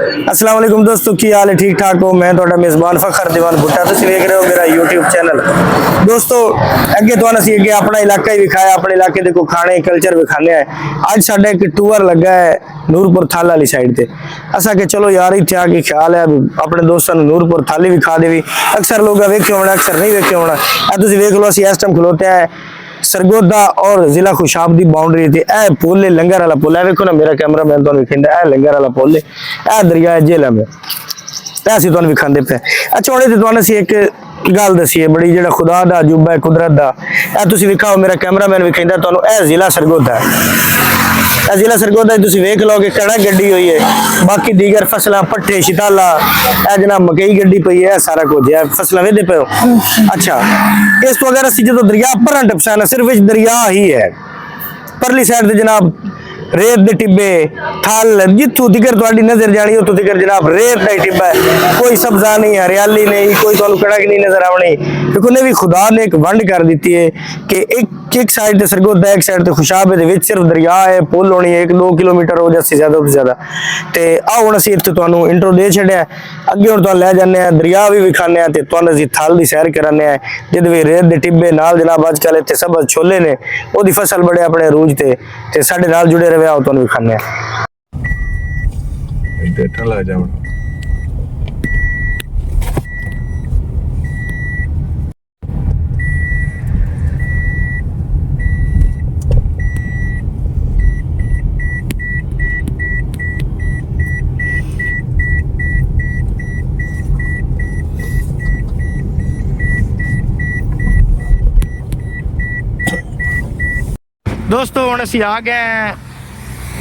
अस्सलाम वालेकुम दोस्तों, की हाल है? ठीक ठाक हो? मैं थोड़ा मेज़बान फ़खर दीवान भुट्टा, तुसीं देख रहे हो मेरा यूट्यूब चैनल। दोस्तों अगे तो असीं अगे अपना इलाका ही विखाया, अपने इलाके दे को खाने कल्चर विखाने है। अज साडा एक टूर लगा है नूरपुर थाल वाली साइड ते। असा के चलो यार इत्थे आके ख्याल है अपने दोस्तों नूरपुर थाली विखा देवी। अक्सर लोग वेखे होना, अक्सर नहीं वेखे होना। तुसीं देख लो असीं इस टाइम खलोते हैं सरगोदा और जिला खुशाब की बाउंड्री थी। ए पुल है लंगर वाला पुल है, वेखो ना मेरा कैमरा मैन तुहानू विखांदा है लंगर वाला पुल है, ए दरिया झेलम है, असं तुहानू विखांदे पे। अच्छा हुणे ते तुहानू एक गल दसीए बड़ी जेड़ा खुदा दा अजूबा है कुदरत दा। ए तुसीं विखाओ मेरा कैमरा मैन विखांदा तुहानू, ए जिला सरगोदा है। जिला सरगोदा तुसीं वेख लो कि कणक गड्डी हुई है, बाकी दीगर फसलां पट्ठे शिताला ए जनाब मकई गड्डी पई है, सारा कुछ है, फसलां वेदे पे हो। अच्छा इस तो अगर असीं जो दरिया पर टपसा ना सिर्फ इस दरिया ही है, परली साइड ते जनाब रेत दे टिब्बे थल जिथों दिगर तुहाडी नजर जानी उतों दिगर जनाब रेत दा टिब्बा है, कोई सब्जा नहीं, हरियाली नहीं, कोई तुहानू कड़क नहीं नजर आवनी। देखो ने भी खुदा ने एक वंड कर दी है कि एक साइड ते सरगोदा, एक साइड ते खुशाब दे विच सिर्फ दरिया है, पुल होनी है 1-2 किलोमीटर हो जासी ज्यादा तो ज्यादा। ते आओ हुण असीं इत्थे तुहानू इंट्रो दे छड्या, अगे हुण तुहानू लै जाने आ दरिया भी विखाने आ ते तुहानू असीं थल दी सैर कराने आ जिहदे विच रेत दे टिब्बे नाल जनाब अजकल इत्थे सब छोले ने ओदी फसल बड़े अपने अरूज ते साडे नाल जुड़े रहे आओ तुहानू विखाने आ। इधर ठला जाओ। दोस्तों हुण असीं आ गए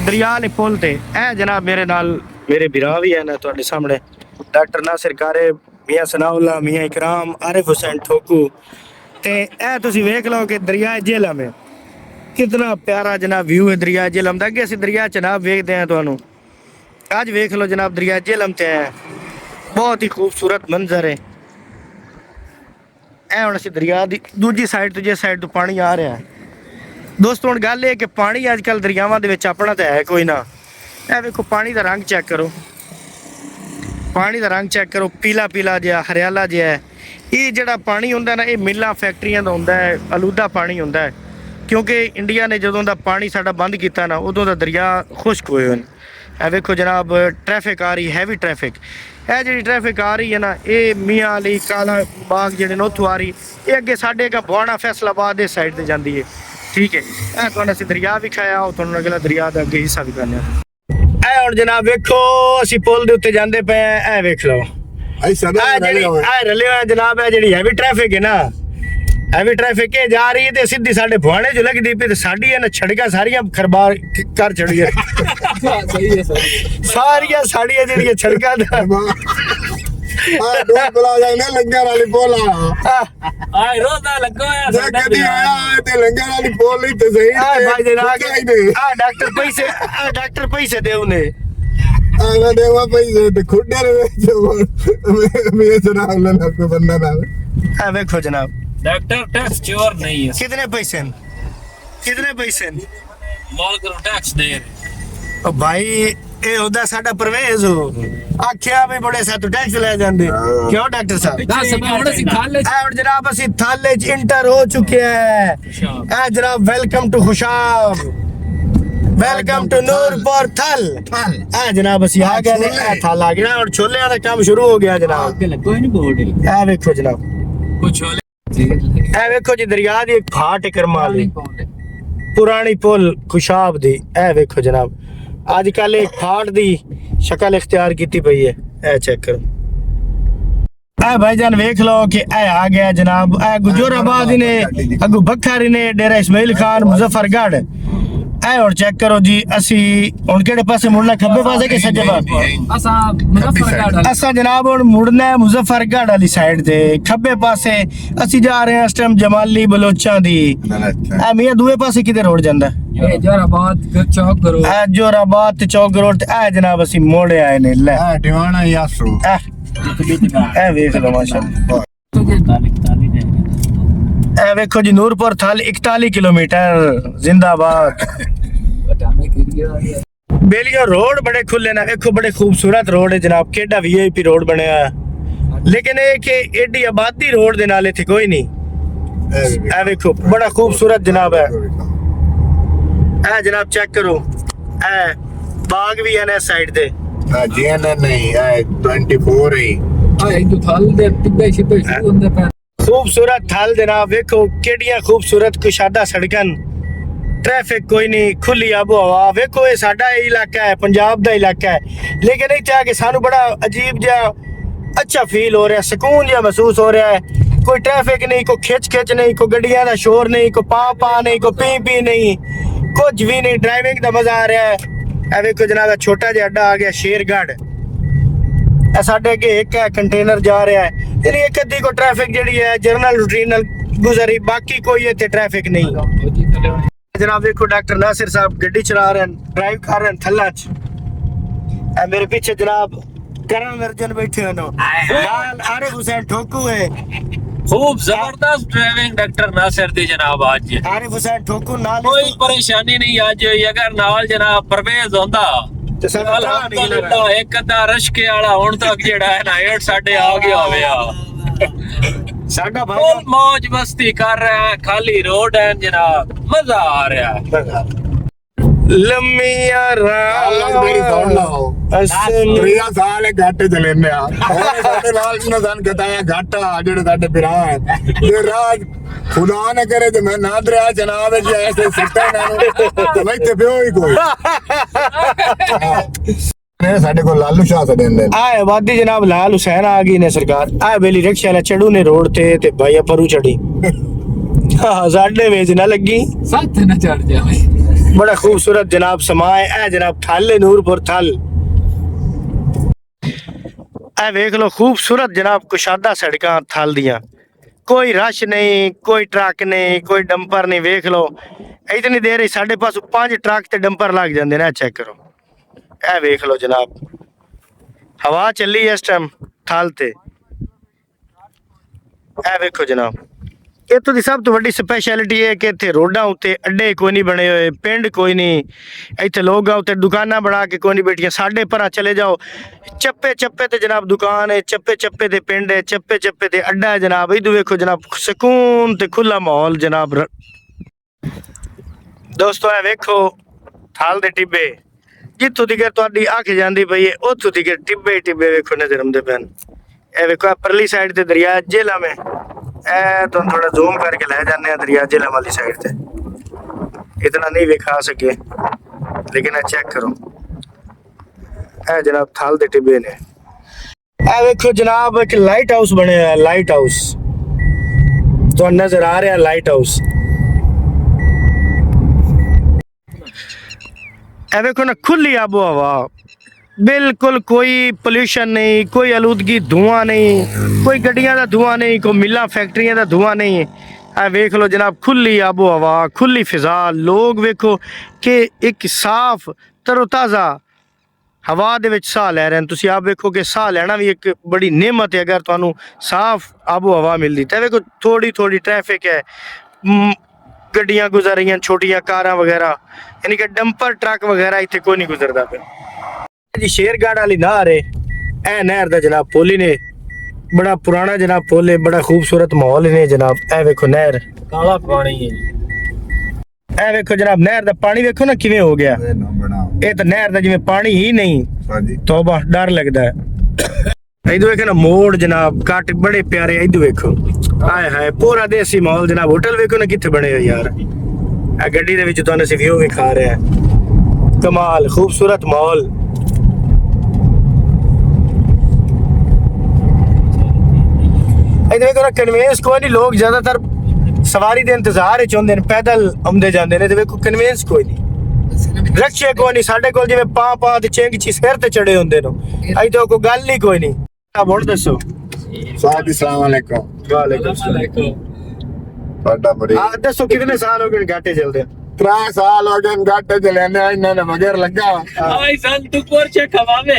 दरिया वाले पुल ते। ए जनाब मेरे नाल मेरे बिरा भी है ना तुहाडे सामने, डॉक्टर नासिर कारे, मियां सनाउल्ला, मियां इकराम, आरिफ हुसैन ठोकू। ते ए तुसीं वेख लो कि दरिया झेलम है, कितना प्यारा जनाब व्यू है दरिया झेलम दा। अगे असीं दरिया जनाब वेखदे हैं तुहानू, अज वेख लो जनाब दरिया झेलम ते है, बहुत ही खूबसूरत मंजर है। ए हुण असीं दरिया दी दूजी साइड तो जिस साइड तो पानी आ रहा है। दोस्तों हुण गल है कि पानी अजकल दरियावां दे विच अपना तो है कोई ना। ए वेखो पानी दा रंग चेक करो, पानी दा रंग चेक करो, पीला पीला जिहा हरियाला जिहा है। ये जिहड़ा पानी हुंदा ना ये मिल्लां फैक्ट्रियां दा हुंदा है, आलूदा पानी हुंदा है, क्योंकि इंडिया ने जदों दा पानी साडा बंद कीता ना उदों दा दरिया खुश्क होए होए। ए वेखो जनाब ट्रैफिक आ रही, हैवी ट्रैफिक। ए जिहड़ी ट्रैफिक आ रही है ना ये मियां अली काला बाग जिहड़े ने उत्थों आ रही, ये अगे साडे का बुआना फैसलाबाद इस साइड ते जांदी है। ठीक है, ए तुहानू असीं दरिया विखाया, तुहानू अगला दरिया दा अगे हिस्सा विखाने आ। ए हुण जनाब वेखो असीं पुल दे उत्ते जांदे पे, ए वेख लो रले जनाब है जिहड़ी हैवी ट्रैफिक है ना, हैवी ट्रैफिक के जा रही है ते सीधी साडे भुआणे जो लगदी पे ते साडी है ना छड़का सारियां खरबार कर छड़ी है। सही है सर, सारियां साड़ियां जेहड़ियां छड़का दा डोर बुला जाने लंगर वाली बोला आए रोदा लगो है जे कदी आया ते लंगर वाली बोल नहीं ते सही है भाई जनाब। डॉक्टर पैसे दे उन्हें आना देवा पैसे ते खुडे रे जो मेरे जनाब ना को बंदा ना। हां देखो जनाब डॉक्टर टैक्स चोर नहीं है। कितने पैसे माल करो टैक्स दे ओ भाई ए होदा साडा परवेज हो आखिया भी बड़े सा तो टैक्स ले जांदे क्यों डॉक्टर साहब। जनाब असी थाले च इंटर हो चुके हैं। ए जनाब welcome to Khushab, welcome to Noorpur Thal. ए जनाब असी आ गए ने, ए थल आ गया और छोले दा काम शुरू हो गया जनाब। कोई नहीं बोर्ड ए देखो जनाब कुछ छोले ए वेखो जी दरिया दी एक घाट करमाली पुरानी पुल खुशाब दी। ए वेखो जनाब आजकल एक फाट दी शक्ल इख्तियार की पई है, ए चेक करो। ए भाईजान वेख लो कि ए आ गया जनाब, ए गुजराबाद ने अगू बखर ने डेरा इस्माइल खान मुजफ्फरगढ़। ए और चेक करो जी असी हुण केड़े पासे मुड़ना, खब्बे पासे के सज्जे पासे? असा जनाब हुण मुड़ना है मुजफ्फरगढ़ वाली साइड ते, खब्बे पासे असी जा रहे हैं इस टाइम जमाली बलोचां दी। ए मियां दूए पासे किधर रोड जांदा? जोराबाद चौक करो, जोराबाद चौक रोड। ए जनाब असी मोड़े आए ने ले दीवाना यासू। ए वेख लो माशाअल्लाह। ए वेखो जी नूरपुर थल 41 किलोमीटर जिंदाबाद। बेलियो रोड बड़े खुले ना देखो बड़े खूबसूरत रोड है जनाब केड़ा वीआईपी रोड बनया है लेकिन ये कि एडी आबादी रोड दे नाल इत्थे कोई नहीं ए देखो बड़ा खूबसूरत जनाब है ए जनाब चेक करो ए बाग भी है ना साइड ते जीएन नहीं है 24 है हां इधर थाल दे टिब्बे छिपे शुरू होंदे पे खूबसूरत थाल जनाब देखो केड़ियां खूबसूरत कुशादा सड़कन ट्रैफिक कोई नहीं खुली आबो हवा देखो ये साडा इलाका है पंजाब दा इलाका है लेकिन इत्थे आके सानू बड़ा अजीब जा अच्छा फील हो रहा है सुकून जा महसूस हो रहा है कोई ट्रैफिक नहीं कोई खिच नहीं कोई गड्डियां दा शोर नहीं कोई पा नहीं कोई पी नहीं कुछ भी नहीं ड्राइविंग दा मजा आ रहा है ए देखो जनाब छोटा जिहा अड्डा आ गया शेरगढ़ ए साडे अगे एक है कंटेनर जा रहा है यानी एक अद्धी को ट्रैफिक जेडी है जर्नल रूटीन नाल गुजरी बाकी कोई इत्थे ट्रैफिक नहीं जनाब देखो डॉक्टर नासिर साहब गड्डी चला रहे हैं ड्राइव कर रहे हैं थल्ला च मेरे पीछे जनाब करण अर्जुन बैठे हैं लाल आरिफ हुसैन ठोकू है खूब जबरदस्त ड्राइविंग डॉक्टर नासिर दी जनाब आज आरिफ हुसैन ठोकू नाल कोई परेशानी नहीं आज अगर नाल जनाब परवेज होंदा ते सब अल्हम्दुलिल्लाह एक अद्धा रश्के वाला हुन तक जेड़ा है ना 8 साढ़े आ गया होवे साडा फुल भाई मौज मस्ती कर रहे हैं खाली रोड है जनाब मजा आ रहा है लम्मिया मेरी सुन लो 3 साल घाट चले ने साडे लाल जी ने सन बताया घाटा जेड़े साडे पिरा है ये राज खुदा न करे ते मैं ना दरिया जनाब जी ऐसे सिस्टम ना ते मैं ते पियो ही कोई ने साडे को लालू शाह से देंदे आए वादी जनाब लाल हुसैन आ गई ने सरकार आए बेली रिक्शा वाला चढ़ू ने रोड ते भाई परू चढ़ी हां साडे वेच ना लगी साथ न चढ़ जाए बड़ा खूबसूरत जनाब समाए ए जनाब थल नूरपुर थल ए देख लो खूबसूरत जनाब कुशादा सड़कां थल दियां कोई रश नहीं कोई ट्रक नहीं कोई डंपर नहीं देख लो इतनी देर ही साढ़े पास 5 ट्रक ते डंपर लग जाते हैं चेक करो ए देख लो जनाब हवा चली है इस टाइम थल ते ए देखो जनाब इत्थों दी सब तो वड्डी स्पैशलिटी है कि इत्थे रोडां उत्ते अड्डे कोई नहीं बने हुए पिंड कोई नहीं इत्थे लोग उत्ते दुकानां बना के कोई नहीं बैठियां साडे परा चले जाओ चप्पे चप्पे ते जनाब दुकान है चप्पे चप्पे ते पिंड है चप्पे चप्पे ते अड्डा है जनाब इधर देखो जनाब सुकून ते खुला माहौल जनाब दोस्तों ए देखो थाल दे टिब्बे जित्थों दिगर तुहाडी अख जांदी पई है उत्थों दिगर टिब्बे टिब्बे देखो नजर आउंदे पैन ए देखो परली साइड ते दरिया झेला में ए तो थोड़ा जूम करके ले जाने दरिया झेला वाली साइड से इतना नहीं दिखा सके लेकिन चेक करो ए जनाब थाल दे टिब्बे ने ए देखो जनाब एक लाइट हाउस बने हुआ है लाइट हाउस तो नजर आ रहा है लाइट हाउस ए देखो ना खुली आबो हवा बिल्कुल कोई पोल्यूशन नहीं कोई आलूदगी धुआं नहीं कोई गड्डियां दा धुआं नहीं कोई मिलां फैक्ट्रियां दा धुआं नहीं है वेख लो जनाब खुली आबो हवा खुली फिजा लोग वेखो कि एक साफ तरोताज़ा हवा दे विच साह लै रहे हैं तुसीं आप वेखो कि साह लैना भी एक बड़ी नेमत है अगर तुहानू साफ आबो हवा मिलदी ते वेखो थोड़ी थोड़ी ट्रैफिक है गड्डियां गुजर रही छोटियां कारां वगैरह यानी कि डंपर ट्रक वगैरह इत्थे कोई नहीं गुजरदा पे जी शेरगढ़ वाली नहर है ए नहर दा जनाब पुल ही ने बड़ा पुराना जनाब पुल है बड़ा खूबसूरत माहौल ने जनाब ए देखो नहर काला पानी है ए देखो जनाब नहर दा पानी देखो ना किवें हो गया ए तो नहर दा जिवें पानी ही नहीं तौबा डर लगदा है इधर देखो ना मोड़ जनाब काट बड़े प्यारे इधर देखो हाय हाय पूरा देसी माहौल जनाब होटल देखो ना किथे बने हो यार ए गड्डी दे विच तुहानू सिर्फ व्यू विखा रहे हैं कमाल खूबसूरत माहौल देखो ना कन्वेंस कोई नहीं लोग ज्यादातर सवारी दे इंतजार च होंदे ने पैदल आउंदे जांदे ने ते देखो कन्वेंस कोई नहीं रक्शे कोई नहीं साडे कोल जिवें पा ते चेंग ची सिर ते चढ़े होंदे ने अई तो कोई गल ही कोई नहीं अब हुण दसो साहब अस्सलाम वालेकुम वालेकुम सलाम ਤੁਹਾਡਾ ਬੜੀ दसो कितने साल हो गए घाटे चलदे 3 साल हो गए घाटे चले ने इन्हां ने मगर लगा आई सन तू पोरचे खवावे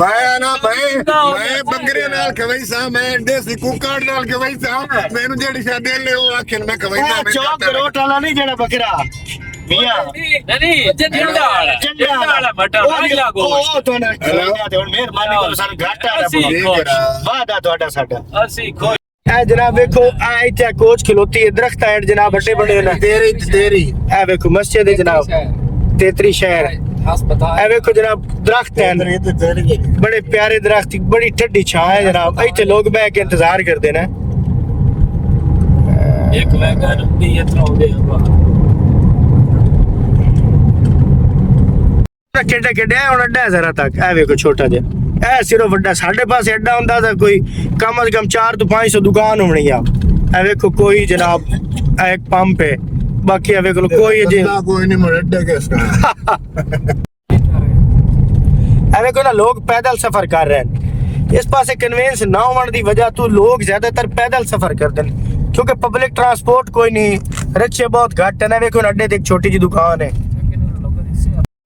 मैं ना मैं बकरे नाल खवई सा मैं देसी कुकड़ नाल खवई सा मेनू जेड़ी शादी ले ओ आखन मैं खवई सा चौक रोट वाला नहीं जेड़ा बकरा ਮੀਆਂ ਨਹੀਂ ਜੰਡਾ ਵਾਲਾ ਮਟਾ ਰਾਜ ਲਾਗੋ ਉਹ ਤੁਹਾਨੂੰ ਖਿਲਾਉਂਦਾ ਤੇ ਹੁਣ ਮਿਹਰਬਾਨੀ ਕਰੋ ਸਾਨੂੰ ਘਾਟਾ ਨਾ ਪਾਓ ਵਾਦਾ ਤੁਹਾਡਾ ਸਾਡਾ ਅਸੀਂ ਖੁਸ਼ ਇਹ ਜਨਾਬ ਵੇਖੋ ਆ ਇੱਥੇ ਕੋਚ ਖਲੋਤੀ ਹੈ ਦਰਖਤ ਹੈ ਜਨਾਬ ਵੱਡੇ ਵੱਡੇ ਨੇ ਤੇਰੀ ਇਹ ਵੇਖੋ ਮਸਜਿਦ ਹੈ ਜਨਾਬ ਤੇਤਰੀ ਸ਼ਹਿਰ ਇਹ ਵੇਖੋ ਜਨਾਬ ਦਰਖਤ ਹੈ बड़े प्यारे दरख्त बड़ी ठंडी छां है जनाब इतने लोग बैठ के इंतजार करते ना ਇੱਕ ਵੈਗਨ ਦੀ ਇੱਥੇ ਆਉਂਦੇ ਆ ਕਿੱਡੇ ਕਿੱਡੇ ਹੁਣ ਅੱਡਾ ਹੈ ਜ਼ਰਾ ਤੱਕ ਇਹ ਵੇਖੋ ਛੋਟਾ ਜਿਹਾ ਇਹ ਸਿਰਫ ਵੱਡਾ ਸਾਡੇ ਪਾਸ ਅੱਡਾ ਹੁੰਦਾ ਤਾਂ ਕੋਈ ਕਮ ਅਜ਼ ਕਮ 4 ਤੋਂ 500 ਦੁਕਾਨ ਹੋਣੀ ਆ ਇਹ ਵੇਖੋ ਕੋਈ ਜਨਾਬ ਇਹ ਇੱਕ ਪੰਪ ਹੈ ਬਾਕੀ ਇਹ ਵੇਖੋ ਕੋਈ ਜੀ ਕੋਈ ਨਹੀਂ ਮਰੱਡੇ ਕਿਸ ਐਵੇਂ ਕੋਈ ਨਾ ਲੋਕ ਪੈਦਲ ਸਫ਼ਰ ਕਰ ਰਹੇ ਹਨ ਇਸ ਪਾਸੇ ਕਨਵੈਂਸ ਨਾ ਹੋਣ ਦੀ ਵਜ੍ਹਾ ਤੋਂ ਲੋਕ ਜ਼ਿਆਦਾਤਰ ਪੈਦਲ ਸਫ਼ਰ ਕਰਦੇ ਨੇ ਕਿਉਂਕਿ ਪਬਲਿਕ ਟਰਾਂਸਪੋਰਟ ਕੋਈ ਨਹੀਂ ਰਿਕਸ਼ੇ ਬਹੁਤ ਘੱਟ ਨੇ ਵੇਖੋ ਨਾ ਅੱਡੇ ਤੇ ਇੱਕ ਛੋਟੀ ਜਿਹੀ ਦੁਕਾਨ ਹੈ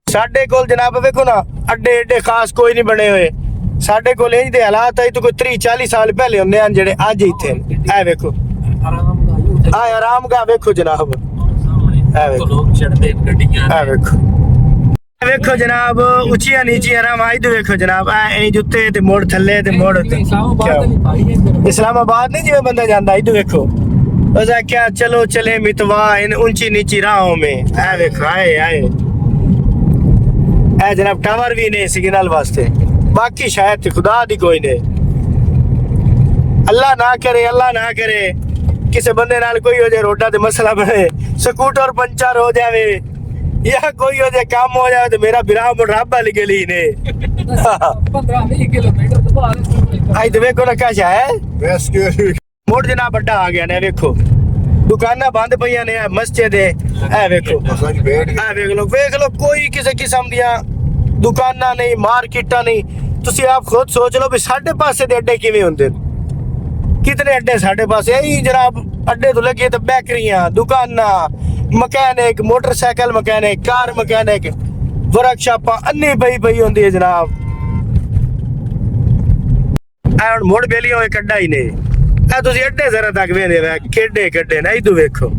ਸਾਡੇ ਕੋਲ ਜਨਾਬ ਵੇਖੋ ਨਾ ਅੱਡੇ ਏਡੇ ਖਾਸ ਕੋਈ ਨਹੀਂ ਬਣੇ ਹੋਏ ਸਾਡੇ ਕੋਲ ਇੰਜ ਦੇ ਹਾਲਾਤ ਹੈ ਤਾਂ ਕੋਈ 30-40 ਸਾਲ ਪਹਿਲੇ ਹੁੰਦੇ ਹਨ ਜਿਹੜੇ ਅੱਜ ਇੱਥੇ ਨੇ ਇਹ ਵੇਖੋ ਆਰਾਮ ਗਾ ਵੇਖੋ ਜਨਾਬ ਇਹ ਵੇਖੋ ਲੋਕ ਚੜਦੇ ਗੱਡੀਆਂ ਇਹ ਵੇਖੋ ਵੇਖੋ ਜਨਾਬ ਉੱਚੀਆਂ ਨੀਚੀਆਂ ਰਮਾਇਦ ਵੇਖੋ ਜਨਾਬ ਐ ਜੁੱਤੇ ਤੇ ਮੋੜ ਥੱਲੇ ਤੇ ਮੋੜ इस्लामाबाद नहीं जिਵੇਂ ਬੰਦਾ ਜਾਂਦਾ ਇਧਰ ਵੇਖੋ ਬਸ ਕਿਆ ਚਲੋ ਚਲੇ ਮਿਤਵਾ इन ऊंची नीची राहों में ਐ ਵੇਖੋ ਆਏ ਆਏ ਐ ਜਨਾਬ ਟਾਵਰ ਵੀ ਨੇ ਸਿਗਨਲ ਵਾਸਤੇ ਬਾਕੀ ਸ਼ਾਇਦ ਖੁਦਾ ਦੀ ਕੋਈ ਨੇ ਅੱਲਾ ਨਾ ਕਰੇ ਕਿਸੇ ਬੰਦੇ ਨਾਲ ਕੋਈ ਹੋ ਜਾਏ ਰੋਡਾ ਤੇ ਮਸਲਾ ਬਣੇ ਸਕੂਟਰ ਪੰਚਰ ਹੋ ਜਾਵੇ या कोई हो जाए काम हो जाए तो मेरा विराम मुराबा गली ने 15-20 किलोमीटर तो बाहर आज तो वेखो ना कैसा है रेस्क्यू मोड़ जना बड़ा आ गया ने वेखो दुकाना बंद पईयां ने मस्जिद है ए वेखो वेख लो कोई किसी किस्म दियां दुकाना नहीं मार्केटा नहीं तुसी आप खुद सोच लो भी साडे पासे दे अड्डे किवें हुंदे कितने अड्डे साडे पासे यही जनाब अड्डे तो लगे तो बेकरियां दुकाना mechanic motorcycle mechanic car mechanic वर्कशॉपां अन्नी पई होंदी है जनाब ਹੁਣ ਮੋੜ ਬੇਲੀਆਂ ਹੋਏ ਕੱਢਾ ਹੀ ਨੇ ਇਹ ਤੁਸੀਂ ਅੱਡੇ ਜ਼ਰਾ ਤੱਕ ਵੇਖਦੇ ਵੇ ਕਿੱਡੇ ਕੱਢੇ ਨੇ ਇਦੋਂ ਵੇਖੋ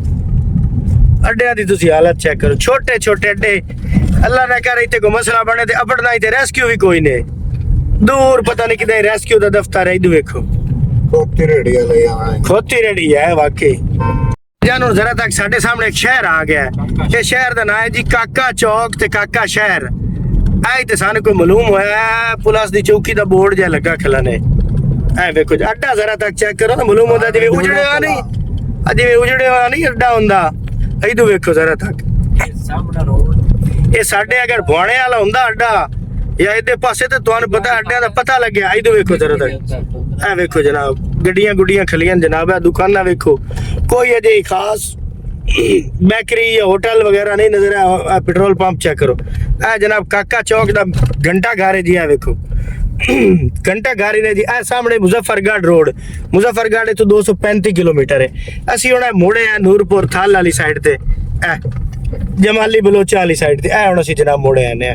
ਅੱਡਿਆਂ ਦੀ ਤੁਸੀਂ ਹਾਲਤ ਚੈੱਕ ਕਰੋ ਛੋਟੇ ਛੋਟੇ ਅੱਡੇ ਅੱਲਾ ਨਾ ਕਰੇ ਇੱਥੇ ਕੋਈ ਮਸਲਾ ਬਣੇ ਤੇ ਅਪੜਨਾ ਤੇ ਰੈਸਕਿਊ ਵੀ ਕੋਈ ਨੇ ਦੂਰ ਪਤਾ ਨਹੀਂ ਕਿਤੇ ਰੈਸਕਿਊ ਦਾ ਦਫ਼ਤਰ ਹੈ ਇਦੋਂ ਵੇਖੋ ਖੋਤੀ ਰੇੜੀ ਲੈ ਆਣਾ ਖੋਤੀ ਰੇੜੀ ਹੈ ਵਾਕਈ ਜਾਨੋ ਜ਼ਰਾ ਤੱਕ ਸਾਡੇ ਸਾਹਮਣੇ ਇੱਕ ਸ਼ਹਿਰ ਆ ਗਿਆ ਇਹ ਸ਼ਹਿਰ ਦਾ ਨਾਮ ਹੈ ਜੀ ਕਾਕਾ ਚੌਕ ਤੇ ਕਾਕਾ ਸ਼ਹਿਰ ਐ ਤੇ ਸਾਨੂੰ ਕੋਈ ਮਾਲੂਮ ਹੋਇਆ ਪੁਲਿਸ ਦੀ ਚੌਕੀ ਦਾ ਬੋਰਡ ਜਿਹਾ ਲੱਗਾ ਖਲਾਨੇ ਐ ਵੇਖੋ ਅੱਡਾ ਜ਼ਰਾ ਤੱਕ ਚੈੱਕ ਕਰੋ ਨਾ ਮਾਲੂਮ ਹੁੰਦਾ ਜਿਵੇਂ ਉਜੜਿਆ ਨਹੀਂ ਅੱਡਾ ਹੁੰਦਾ ਇਦੋਂ ਵੇਖੋ ਜ਼ਰਾ ਤੱਕ ਸਾਹਮਣਾ ਰੋਡ ਇਹ ਸਾਡੇ ਅਗਰ ਭਵਾਣੇ ਵਾਲਾ ਹੁੰਦਾ ਅੱਡਾ ਜਾਂ ਇਹਦੇ ਪਾਸੇ ਤੇ ਤੁਹਾਨੂੰ ਪਤਾ ਅੱਡਿਆਂ ਦਾ ਪਤਾ ਲੱਗਿਆ ਇਦੋਂ ਵੇਖੋ ਜ਼ਰਾ ਤੱਕ ਐ ਵੇਖੋ ਜਨਾਬ ਗੱਡੀਆਂ ਗੁੱਡੀਆਂ ਖਲੀਆਂ ਜਨਾਬ ਇਹ ਦੁਕਾਨਾਂ ਵੇਖੋ ਕੋਈ ਅਜੇ ਖਾਸ बेकरी या होटल वगैरह नहीं नजर आया पेट्रोल पंप चेक करो ए जनाब काका चौक दा घंटा घर है जी आ देखो घंटा घर ने जी ए सामने मुजफ्फरगढ़ रोड मुजफ्फरगढ़ तो 235 किलोमीटर है असि हुण मोड़े आ नूरपुर थाल वाली साइड ते ए जमाली बलोचा वाली साइड ते ए हुण असि जनाब मोड़े आने